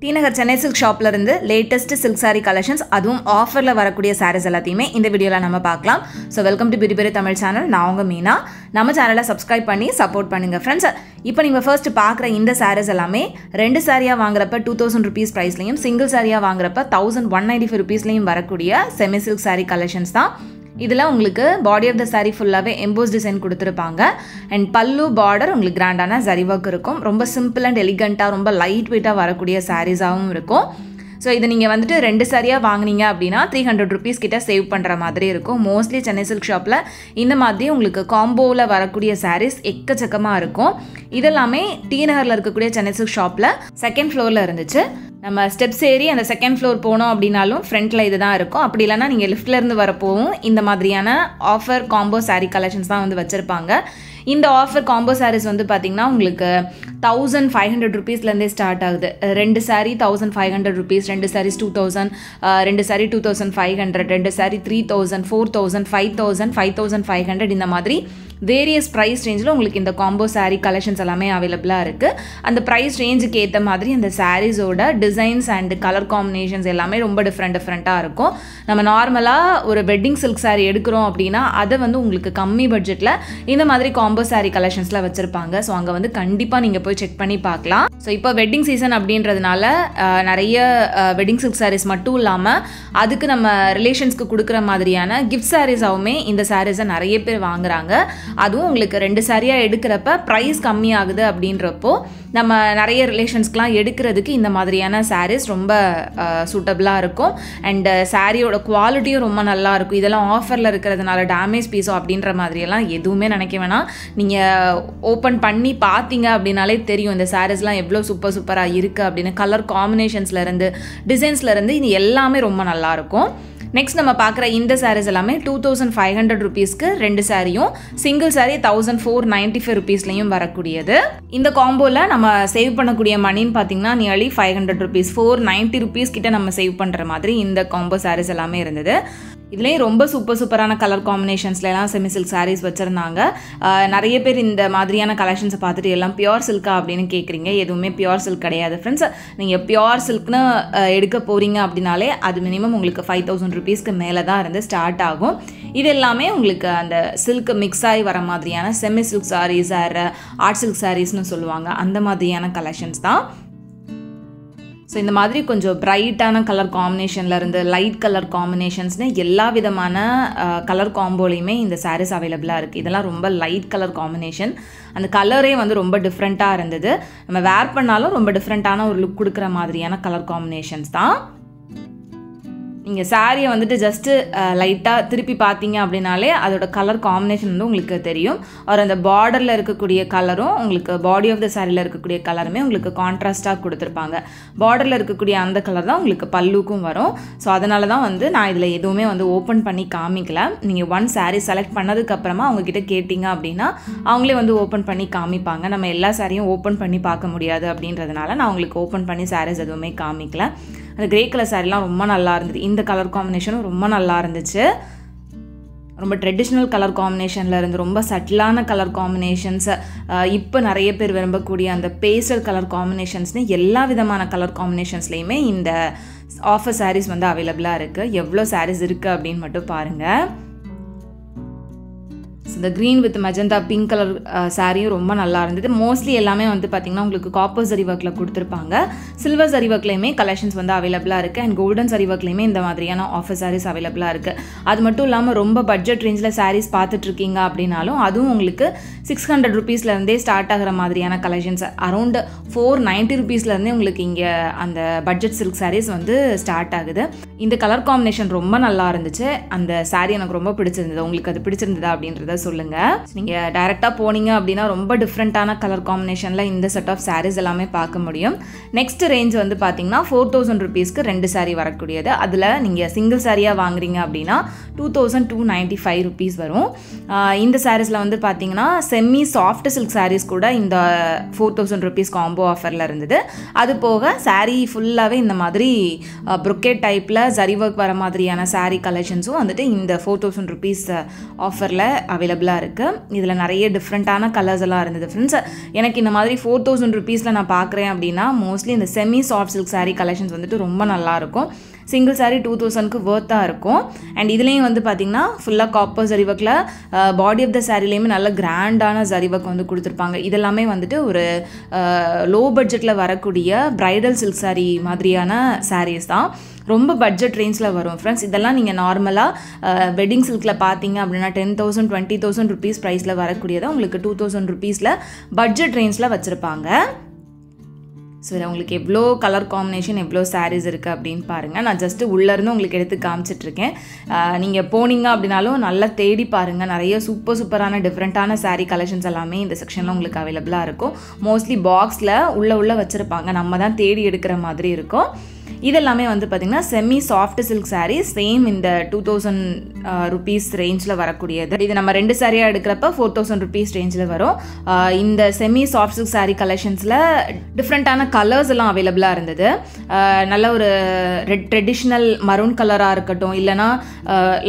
D Nagar Chennai silk ஷாப்ல இருந்து latest silk sorry collections அதுவும் ஆஃபர்ல வரக்கூடிய சாரீஸ் எல்லாத்தையுமே இந்த வீடியோல நம்ம பார்க்கலாம். So welcome to beauty berry Tamil channel. நான் உங்க மீனா. நம்ம சேனலை சப்ஸ்கிரைப் பண்ணி சப்போர்ட் பண்ணுங்க ஃப்ரெண்ட்ஸ். இப்போ நீங்கள் ஃபர்ஸ்ட் பார்க்குற இந்த சாரீஸ் எல்லாமே 2 சாரியாக வாங்குறப்ப 2000 rupees ப்ரைஸ்லையும், சிங்கிள் சாரியாக வாங்குறப்ப 1195 rupeesலையும் வரக்கூடிய செமி சில்க் சாரி கலெக்ஷன்ஸ் தான். இதில் உங்களுக்கு பாடி ஆஃப் த சாரீ ஃபுல்லாகவே எம்போஸ் டிசைன் கொடுத்துருப்பாங்க. அண்ட் பல்லு பார்டர் உங்களுக்கு கிராண்டான ஜரி ஒர்க் இருக்கும். ரொம்ப சிம்பிள் அண்ட் எலிகண்ட்டாக ரொம்ப லைட் வெயிட்டாக வரக்கூடிய சாரீஸாகவும் இருக்கும். ஸோ இது நீங்கள் வந்துட்டு 2 சாரியாக வாங்கினீங்க அப்படின்னா 300 rupees கிட்ட சேவ் பண்ணுற மாதிரி இருக்கும். மோஸ்ட்லி சென்னை சில்க் ஷாப்பில் இந்த மாதிரி உங்களுக்கு காம்போவில் வரக்கூடிய சாரீஸ் எக்கச்சக்கமாக இருக்கும். இதெல்லாமே டி நகரில் இருக்கக்கூடிய சென்னை சில்க் ஷாப்பில் செகண்ட் ஃப்ளோரில் இருந்துச்சு. நம்ம ஸ்டெப்ஸ் ஏறி அந்த செகண்ட் ஃப்ளோர் போனோம் அப்படின்னாலும் ஃப்ரண்ட்டில் இது தான் இருக்கும். அப்படி இல்லைனா நீங்கள் லிஃப்ட்லேருந்து வரப்போவும் இந்த மாதிரியான ஆஃபர் காம்போ சாரீ கலெக்ஷன்ஸ் தான் வந்து வச்சுருப்பாங்க. இந்த ஆஃபர் காம்போ சாரீஸ் வந்து பார்த்திங்கன்னா உங்களுக்கு 1500 rupeesலேருந்தே ஸ்டார்ட் ஆகுது. 2 சாரீ 1500 rupees, 2 சாரீஸ் 2000, 2 சாரீ 2500, 2 சாரீ 3000, 4000, 5000, 5500 இந்த மாதிரி வேரியஸ் ப்ரைஸ் ரேஞ்சில் உங்களுக்கு இந்த காம்போ சாரீ கலெக்ஷன்ஸ் எல்லாமே அவைலபிளாக இருக்குது. அந்த ப்ரைஸ் ரேஞ்சுக்கு ஏற்ற மாதிரி அந்த சாரீஸோட டிசைன்ஸ் அண்ட் கலர் காம்பினேஷன்ஸ் எல்லாமே ரொம்ப டிஃப்ரெண்ட்டாக இருக்கும். நம்ம நார்மலாக ஒரு வெட்டிங் சில்க் சாரீ எடுக்கிறோம் அப்படின்னா அதை வந்து உங்களுக்கு கம்மி பட்ஜெட்டில் இந்த மாதிரி காம்போ சாரீ கலெக்ஷன்ஸில் வச்சுருப்பாங்க. ஸோ அங்கே வந்து கண்டிப்பாக நீங்கள் போய் செக் பண்ணி பார்க்கலாம். ஸோ இப்போ வெட்டிங் சீசன் அப்படின்றதுனால நிறைய வெட்டிங் சில்க் சாரீஸ் மட்டும் இல்லாமல் அதுக்கு நம்ம ரிலேஷன்ஸ்க்கு கொடுக்குற மாதிரியான கிஃப்ட் சாரீஸாகவுமே இந்த சாரீஸை நிறைய பேர் வாங்குறாங்க. அதுவும் உங்களுக்கு 2 சாரியாக எடுக்கிறப்ப ப்ரைஸ் கம்மியாகுது அப்படின்றப்போ நம்ம நிறைய ரிலேஷன்ஸ்க்கெலாம் எடுக்கிறதுக்கு இந்த மாதிரியான சாரீஸ் ரொம்ப சூட்டபிளாக இருக்கும். அண்ட் சாரியோட குவாலிட்டியும் ரொம்ப நல்லா இருக்கும். இதெல்லாம் ஆஃபரில் இருக்கிறதுனால டேமேஜ் பீஸோ அப்படின்ற மாதிரியெல்லாம் எதுவுமே நினைக்க வேணாம். நீங்கள் ஓப்பன் பண்ணி பார்த்தீங்க அப்படின்னாலே தெரியும் இந்த சாரீஸ்லாம் எவ்வளோ சூப்பராக இருக்குது அப்படின்னு. கலர் காம்பினேஷன்ஸ்லேருந்து டிசைன்ஸ்லேருந்து இது எல்லாமே ரொம்ப நல்லாயிருக்கும். நெக்ஸ்ட் நம்ம பார்க்குற இந்த சாரீஸ் எல்லாமே 2500 rupeesக்கு 2 சாரியும், சிங்கிள் சாரி 1495 rupeesலையும் வரக்கூடியது. இந்த காம்போவில் நம்ம சேவ் பண்ணக்கூடிய மணின்னு பார்த்தீங்கன்னா நியர்லி 500 rupees, 490 rupees கிட்ட நம்ம சேவ் பண்ணுற மாதிரி இந்த காம்போ சாரீஸ் எல்லாமே இருந்தது. இதுலேயும் ரொம்ப சூப்பரான கலர் காம்பினேஷன்ஸ்லாம் செமி சில்க் சாரீஸ் வச்சுருந்தாங்க. நிறைய பேர் இந்த மாதிரியான கலெக்ஷன்ஸை பார்த்துட்டு எல்லாம் பியோர் சில்கா அப்படின்னு கேட்குறீங்க. எதுவுமே பியோர் சில்க் கிடையாது ஃப்ரெண்ட்ஸ். நீங்கள் பியோர் சில்க்னு எடுக்க போகிறீங்க அப்படின்னாலே அது மினிமம் உங்களுக்கு 5000 rupeesக்கு மேலே தான் இருந்து ஸ்டார்ட் ஆகும். இது எல்லாமே உங்களுக்கு அந்த சில்க் மிக்ஸ் ஆகி வர மாதிரியான semi silk sarees art silk சாரீஸ்னு சொல்லுவாங்க. அந்த மாதிரியான கலெக்ஷன்ஸ் தான். ஸோ இந்த மாதிரி கொஞ்சம் பிரைட்டான கலர் காம்பினேஷன்லேருந்து லைட் கலர் காம்பினேஷன்ஸ்னு எல்லா விதமான கலர் காம்போலையுமே இந்த சாரீஸ் அவைலபிளாக இருக்குது. இதெல்லாம் ரொம்ப லைட் கலர் காம்பினேஷன். அந்த கலரே வந்து ரொம்ப டிஃப்ரெண்ட்டாக இருந்தது. நம்ம வேர் பண்ணாலும் ரொம்ப டிஃப்ரெண்ட்டான ஒரு லுக் கொடுக்குற மாதிரியான கலர் காம்பினேஷன்ஸ் தான். நீங்கள் சாரியை வந்துட்டு ஜஸ்ட்டு லைட்டாக திருப்பி பார்த்தீங்க அப்படின்னாலே அதோட கலர் காம்பினேஷன் வந்து உங்களுக்கு தெரியும். ஒரு அந்த பார்டரில் இருக்கக்கூடிய கலரும் உங்களுக்கு பாடி ஆஃப் த சாரியில் இருக்கக்கூடிய கலருமே உங்களுக்கு கான்ட்ராஸ்ட்டாக கொடுத்துருப்பாங்க. பார்டரில் இருக்கக்கூடிய அந்த கலர் தான் உங்களுக்கு பல்லுக்கும் வரும். ஸோ அதனால தான் வந்து நான் இதில் எதுவுமே வந்து ஓப்பன் பண்ணி காமிக்கல. நீங்கள் ஒன் சாரீ செலக்ட் பண்ணதுக்கப்புறமா அவங்கக்கிட்ட கேட்டிங்க அப்படின்னா அவங்களே வந்து ஓப்பன் பண்ணி காமிப்பாங்க. நம்ம எல்லா சாரியும் ஓப்பன் பண்ணி பார்க்க முடியாது அப்படின்றதுனால நான் உங்களுக்கு ஓப்பன் பண்ணி சாரீஸ் எதுவுமே காமிக்கல. அந்த கிரே கலர் சாரீலாம் ரொம்ப நல்லா இருந்தது. இந்த கலர் காம்பினேஷனும் ரொம்ப நல்லா இருந்துச்சு. ரொம்ப ட்ரெடிஷ்னல் கலர் காம்பினேஷனில் இருந்து ரொம்ப சட்டிலான கலர் காம்பினேஷன்ஸ், இப்போ நிறைய பேர் விரும்பக்கூடிய அந்த பேஸ்டல் கலர் காம்பினேஷன்ஸ்னு எல்லா விதமான கலர் காம்பினேஷன்ஸ்லேயுமே இந்த ஆஃபர் சாரீஸ் வந்து அவைலபிளாக இருக்குது. எவ்வளோ சாரீஸ் இருக்குது அப்படின்னு மட்டும் பாருங்கள். இந்த green with magenta pink colour சாரியும் ரொம்ப நல்லா இருந்தது. மோஸ்ட்லி எல்லாமே வந்து பார்த்திங்கன்னா உங்களுக்கு காப்பர் சரி ஒர்க்கில் கொடுத்துருப்பாங்க. சில்வர் சரி ஒர்க்லேயுமே கலெக்ஷன்ஸ் வந்து அவைலபிளாக இருக்குது. அண்ட் கோல்டன் சரி ஒர்க்லேயுமே இந்த மாதிரியான ஆஃபர் சாரீஸ் அவைலபிளாக இருக்குது. அது மட்டும் இல்லாமல் ரொம்ப பட்ஜெட் ரேஞ்சில் சாரீஸ் பார்த்துட்ருக்கீங்க அப்படின்னாலும் அதுவும் உங்களுக்கு 600 rupeesலேருந்தே ஸ்டார்ட் ஆகிற மாதிரியான கலெக்ஷன்ஸ் அரௌண்ட் 490 rupeesலேருந்தே உங்களுக்கு இங்கே அந்த பட்ஜெட் சில்க் சாரீஸ் வந்து ஸ்டார்ட் ஆகுது. இந்த கலர் காம்பினேஷன் ரொம்ப நல்லா இருந்துச்சு. அந்த சாரீ எனக்கு ரொம்ப பிடிச்சிருந்தது. உங்களுக்கு அது பிடிச்சிருந்ததா அப்படின்றத சொல்லுங்கள். நீங்கள் டைரெக்டாக போனீங்க அப்படின்னா ரொம்ப டிஃப்ரெண்ட்டான கலர் காம்பினேஷனில் இந்த செட் ஆஃப் சாரீஸ் எல்லாமே பார்க்க முடியும். நெக்ஸ்ட் ரேஞ்ச் வந்து பார்த்தீங்கன்னா 4000 rupeesக்கு 2 சாரீ வரக்கூடியது. அதில் நீங்கள் சிங்கிள் சாரியாக வாங்குறீங்க அப்படின்னா 2295 rupees வரும். இந்த சாரீஸில் வந்து பார்த்தீங்கன்னா செமி சாஃப்ட் சில்க் சாரீஸ் கூட இந்த 4000 rupees காம்போ ஆஃபரில் இருந்தது. அது போக சாரீ ஃபுல்லாகவே இந்த மாதிரி ப்ரொக்கேட் டைப்பில் ஜரி ஒர்க் வர மாதிரியான saree கலெக்ஷன்ஸும் வந்துட்டு இந்த 4000 rupees ஆஃபரில் அவைலபிளாக இருக்குது. இதில் நிறைய டிஃப்ரெண்ட்டான கலர்ஸ் எல்லாம் இருந்தது ஃப்ரெண்ட்ஸ். எனக்கு இந்த மாதிரி 4000 rupeesல நான் பார்க்குறேன் அப்படின்னா மோஸ்ட்லி இந்த semi soft silk saree collections வந்துட்டு ரொம்ப நல்லாயிருக்கும். சிங்கிள் saree 2000க்கு வர்த்தாக இருக்கும். அண்ட் இதுலேயும் வந்து பார்த்திங்கன்னா ஃபுல்லாக காப்பர் ஜரி ஒர்க்கில் பாடி ஆஃப் த சாரிலேயுமே நல்ல கிராண்டான ஜரி ஒர்க் வந்து கொடுத்துருப்பாங்க. இதெல்லாமே வந்துட்டு ஒரு லோ பட்ஜெட்டில் வரக்கூடிய பிரைடல் சில்க் saree மாதிரியான sarees தான். ரொம்ப பட்ஜெட் ரேஞ்சில் வரும் ஃப்ரெண்ட்ஸ். இதெல்லாம் நீங்கள் நார்மலாக வெட்டிங் சில்கில் பார்த்தீங்க அப்படின்னா 10,000 20,000 rupees ப்ரைஸில் வரக்கூடியதை உங்களுக்கு 2000 rupeesல பட்ஜெட் ரேஞ்சில் வச்சுருப்பாங்க. ஸோ இதில் உங்களுக்கு எவ்வளோ கலர் காம்பினேஷன் எவ்வளோ sarees இருக்குது அப்படின்னு பாருங்கள். நான் ஜஸ்ட்டு உள்ளேருந்து உங்களுக்கு எடுத்து காமிச்சிட்ருக்கேன். நீங்கள் போனீங்க அப்படின்னாலும் நல்லா தேடி பாருங்கள். நிறைய சூப்பரான டிஃப்ரெண்ட்டான saree கலெக்ஷன்ஸ் எல்லாமே இந்த செக்ஷனில் உங்களுக்கு அவைலபிளாக இருக்கும். மோஸ்ட்லி பாக்ஸில் உள்ளே வச்சுருப்பாங்க, நம்ம தான் தேடி எடுக்கிற மாதிரி இருக்கும். இதெல்லாமே வந்து பார்த்திங்கன்னா semi soft silk saree, same இந்த 2000 rupees ரேஞ்சில் வரக்கூடியது. இது நம்ம 2 சாரியாக எடுக்கிறப்ப 4000 rupees ரேஞ்சில் வரும். இந்த செமி சாஃப்ட் சில்க் saree கலெக்ஷன்ஸில் டிஃப்ரெண்ட்டான கலர்ஸ் எல்லாம் அவைலபிளாக இருந்தது. நல்ல ஒரு ட்ரெடிஷ்னல் மரூன் கலராக இருக்கட்டும், இல்லைனா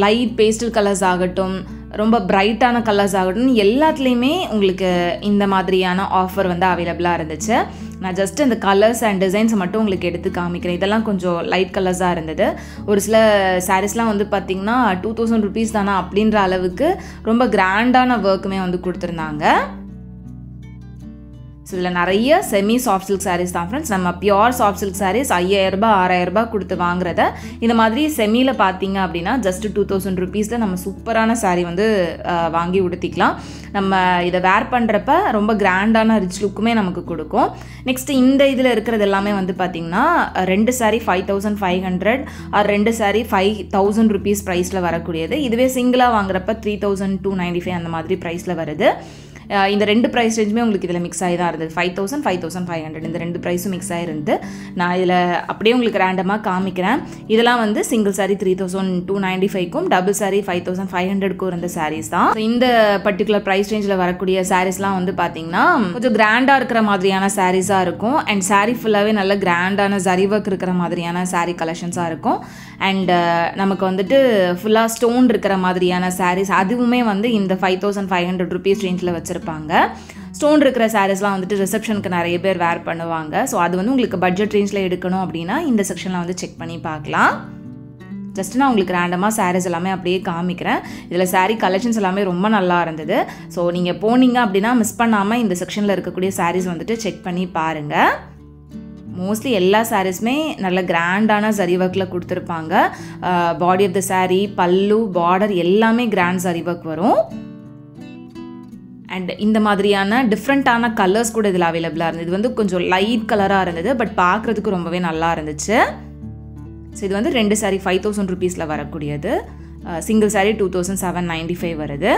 லைட் பேஸ்டல் கலர்ஸ் ஆகட்டும், ரொம்ப பிரைட்டான கலர்ஸ் ஆகட்டும், எல்லாத்துலேயுமே உங்களுக்கு இந்த மாதிரியான ஆஃபர் வந்து அவைலபிளாக இருந்துச்சு. நான் ஜஸ்ட் இந்த கலர்ஸ் அண்ட் டிசைன்ஸ் மட்டும் உங்களுக்கு எடுத்து காமிக்கிறேன். இதெல்லாம் கொஞ்சம் லைட் கலர்ஸாக இருந்தது. ஒரு சில சாரீஸ்லாம் வந்து பார்த்திங்கன்னா 2000 rupees தானா அப்படின்ற அளவுக்கு ரொம்ப கிராண்டான ஒர்க்குமே வந்து கொடுத்துருந்தாங்க. ஸோ இதில் நிறைய செமி சாஃப்ட் சில்க் சாரீஸ் தான் ஃப்ரெண்ட்ஸ். நம்ம பியோர் சாஃப்ட் சில்க் சாரீஸ் 5000 6000 கொடுத்து வாங்குறத இந்த மாதிரி செமியில் பார்த்தீங்க அப்படின்னா ஜஸ்ட் 2000 rupeesல நம்ம சூப்பரான சாரீ வந்து வாங்கி உடுத்திக்கலாம். நம்ம இதை வேர் பண்ணுறப்ப ரொம்ப கிராண்டான ரிச் லுக்குமே நமக்கு கொடுக்கும். நெக்ஸ்ட்டு இந்த இதில் இருக்கிறது எல்லாமே வந்து பார்த்திங்கன்னா 2 saree 5500 ஆர் 2 saree 5000 rupees ப்ரைஸில் வரக்கூடியது. இதுவே சிங்கிளாக வாங்குறப்ப 3295 அந்த மாதிரி ப்ரைஸில் வருது. இந்த 2 ப்ரைஸ் ரேஞ்சுமே உங்களுக்கு இதில் மிக்ஸ் ஆகி தான் இருந்தது. 5000 5500 இந்த 2 ப்ரைஸும் மிக்ஸ் ஆகிருந்து. நான் இதில் அப்படியே உங்களுக்கு ரேண்டமாக காமிக்கிறேன். இதெல்லாம் வந்து சிங்கிள் saree 3295க்கும் டபுள் saree 5500க்கும் இருந்த sarees தான். இந்த பர்டிகுலர் ப்ரைஸ் ரேஞ்சில் வரக்கூடிய சாரீஸ்லாம் வந்து பார்த்திங்கன்னா கொஞ்சம் கிராண்டாக இருக்கிற மாதிரியான சாரீஸாக இருக்கும். அண்ட் saree ஃபுல்லாகவே நல்ல கிராண்டான ஜரி ஒர்க் இருக்கிற மாதிரியான saree கலெக்ஷன்ஸாக இருக்கும். அண்ட் நமக்கு வந்துட்டு ஃபுல்லாக ஸ்டோன் இருக்கிற மாதிரியான sarees அதுவுமே வந்து இந்த 5500 rupees ரேஞ்சில் வச்சுருப்பாங்க. ஸ்டோன் இருக்கிற சாரீஸ்லாம் வந்துட்டு ரிசப்ஷனுக்கு நிறைய பேர் வேர் பண்ணுவாங்க. ஸோ அது வந்து உங்களுக்கு பட்ஜெட் ரேஞ்சில் எடுக்கணும் அப்படின்னா இந்த செக்ஷனில் வந்து செக் பண்ணி பார்க்கலாம். ஜஸ்ட் நான் உங்களுக்கு ரேண்டமாக சாரீஸ் எல்லாமே அப்படியே காமிக்கிறேன். இதில் saree கலெக்ஷன்ஸ் எல்லாமே ரொம்ப நல்லா இருந்தது. ஸோ நீங்கள் போனீங்க அப்படின்னா மிஸ் பண்ணாமல் இந்த செக்ஷனில் இருக்கக்கூடிய sarees வந்துட்டு செக் பண்ணி பாருங்கள். மோஸ்ட்லி எல்லா சாரீஸுமே நல்ல கிராண்டான ஜரி ஒர்க்கில் கொடுத்துருப்பாங்க. பாடி ஆஃப் த saree, பல்லு, பார்டர் எல்லாமே கிராண்ட் ஜரி ஒர்க் வரும். அண்ட் இந்த மாதிரியான டிஃப்ரெண்ட்டான கலர்ஸ் கூட இதில் அவைலபிளாக இருந்தது. இது வந்து கொஞ்சம் லைட் கலராக இருந்தது, பட் பார்க்குறதுக்கு ரொம்பவே நல்லா இருந்துச்சு. ஸோ இது வந்து 2 saree 5000 rupeesல வரக்கூடியது. சிங்கிள் saree 2795 வருது.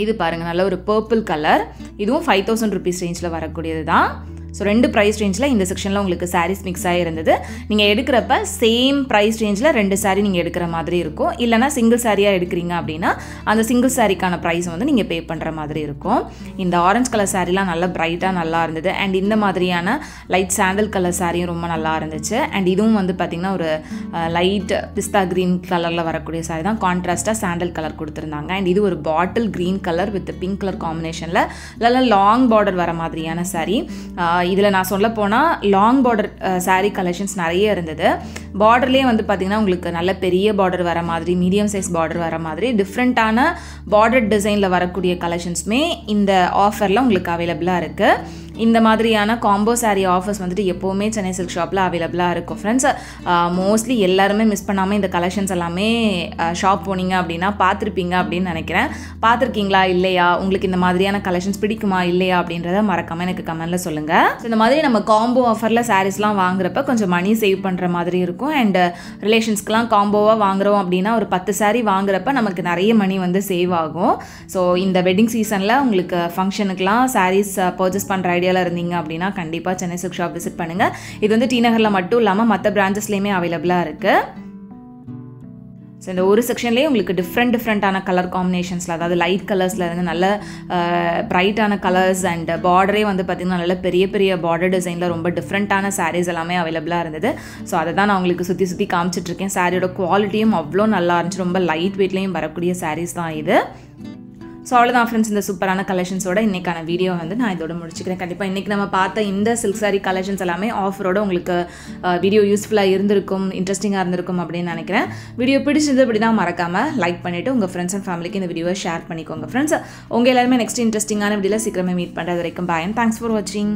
இது பாருங்கள், நல்ல ஒரு பர்பிள் கலர். இதுவும் 5000 rupees ரேஞ்சில் வரக்கூடியது தான். ஸோ 2 ப்ரைஸ் ரேஞ்சில் இந்த செக்ஷனில் உங்களுக்கு sarees மிக்ஸ் ஆகிருந்தது. நீங்கள் எடுக்கிறப்ப சேம் ப்ரைஸ் ரேஞ்சில் 2 saree நீங்கள் எடுக்கிற மாதிரி இருக்கும். இல்லைனா சிங்கிள் சாரியாக எடுக்கிறீங்க அப்படின்னா அந்த சிங்கிள் சாரிக்கான ப்ரைஸ் வந்து நீங்கள் பே பண்ணுற மாதிரி இருக்கும். இந்த ஆரஞ்ச் கலர் சாரீலாம் நல்லா பிரைட்டாக நல்லா இருந்தது. அண்ட் இந்த மாதிரியான லைட் சாண்டல் கலர் சாரியும் ரொம்ப நல்லா இருந்துச்சு. அண்ட் இதுவும் வந்து பார்த்திங்கன்னா ஒரு லைட் பிஸ்தா க்ரீன் கலரில் வரக்கூடிய சாரி தான். கான்ட்ராஸ்ட்டாக சாண்டல் கலர் கொடுத்துருந்தாங்க. அண்ட் இது ஒரு bottle green colour with pink colour காம்பினேஷனில் நல்லா லாங் பார்டர் வர மாதிரியான சாரி. இதில் நான் சொல்ல போனால் லாங் பார்டர் saree கலெக்ஷன்ஸ் நிறைய இருந்தது. பார்டர்லேயே வந்து பார்த்திங்கன்னா உங்களுக்கு நல்ல பெரிய பார்டர் வர மாதிரி, மீடியம் சைஸ் பார்டர் வர மாதிரி டிஃப்ரெண்ட்டான பார்டர் டிசைனில் வரக்கூடிய கலெக்ஷன்ஸுமே இந்த ஆஃபரில் உங்களுக்கு அவைலபிளாக இருக்குது. இந்த மாதிரியான காம்போ saree ஆஃபர்ஸ் வந்துட்டு எப்போவுமே சென்னை சில்க் ஷாப்பில் அவைலபிளாக இருக்கும் ஃப்ரெண்ட்ஸ். மோஸ்ட்லி எல்லாருமே மிஸ் பண்ணாமல் இந்த கலெக்ஷன்ஸ் எல்லாமே ஷாப் போனீங்க அப்படின்னா பார்த்துருப்பீங்க அப்படின்னு நினைக்கிறேன். பார்த்துருக்கீங்களா இல்லையா, உங்களுக்கு இந்த மாதிரியான கலெக்ஷன்ஸ் பிடிக்குமா இல்லையா அப்படின்றத மறக்காமல் எனக்கு கமெண்ட்டில் சொல்லுங்கள். இந்த மாதிரி நம்ம காம்போ ஆஃபரில் சாரீஸ்லாம் வாங்குறப்ப கொஞ்சம் மணி சேவ் பண்ணுற மாதிரி இருக்கும். அண்ட் ரிலேஷன்ஸ்க்கெலாம் காம்போவாக வாங்குகிறோம் அப்படின்னா ஒரு 10 saree வாங்குறப்ப நமக்கு நிறைய மணி வந்து சேவ் ஆகும். ஸோ இந்த வெட்டிங் சீசனில் உங்களுக்கு ஃபங்க்ஷனுக்குலாம் சாரீஸ் பர்ச்சேஸ் பண்ணுற ஐடியாவில் இருந்தீங்க அப்படின்னா கண்டிப்பாக சென்னை சில்க் ஷாப் விசிட் பண்ணுங்கள். இது வந்து டி நகரில் மட்டும் இல்லாமல் மற்ற பிரான்ச்சஸ்லேயுமே அவைலபிளாக இருக்குது. ஸோ இந்த ஒரு செக்ஷன்லேயே உங்களுக்கு டிஃப்ரெண்ட்டான கலர் காம்பினேஷன்ஸில், அதாவது லைட் கலர்ஸில் இருந்து நல்ல ப்ரைட்டான கலர்ஸ் அண்ட் பார்டரே வந்து பார்த்திங்கன்னா நல்ல பெரிய பெரிய பார்டர் டிசைனில் ரொம்ப டிஃப்ரெண்ட்டான சாரீஸ் எல்லாமே அவைலபிளாக இருந்தது. ஸோ அதை தான் நான் உங்களுக்கு சுற்றி காமிச்சிட்ருக்கேன். சாரியோட குவாலிட்டியும் அவ்வளோ நல்லா இருந்துச்சு. ரொம்ப லைட் வெயிட்லேயும் வரக்கூடிய சாரீஸ் தான் இது. ஸோ அவ்வளோதான் ஃப்ரெண்ட்ஸ், இந்த சூப்பரான கலெக்ஷன்ஸோட இன்றைக்கான வீடியோ வந்து நான் இதோட முடிச்சுக்கிறேன். கண்டிப்பாக இன்றைக்கி நம்ம பார்த்த இந்த சில்க் சாரி கலெக்ஷன்ஸ் எல்லாமே ஆஃபரோட உங்களுக்கு வீடியோ யூஸ்ஃபுல்லாக இருந்திருக்கும், இன்ட்ரெஸ்டிங்காக இருந்திருக்கும் அப்படின்னு நினைக்கிறேன். வீடியோ பிடிச்சது அப்படி தான் மறக்காமல் லைக் பண்ணிவிட்டு உங்கள் ஃப்ரெண்ட்ஸ் அண்ட் ஃபேமிலிக்கு இந்த வீடியோவை ஷேர் பண்ணிக்கோங்க ஃப்ரெண்ட்ஸ். உங்கள் எல்லாருமே நெக்ஸ்ட் இன்ட்ரெஸ்டிங்கான வீடியோவில் சீக்கிரமே மீட் பண்ணுறது வரைக்கும் பாய் அண்ட் தேங்க்ஸ் ஃபார் வாட்சிங்.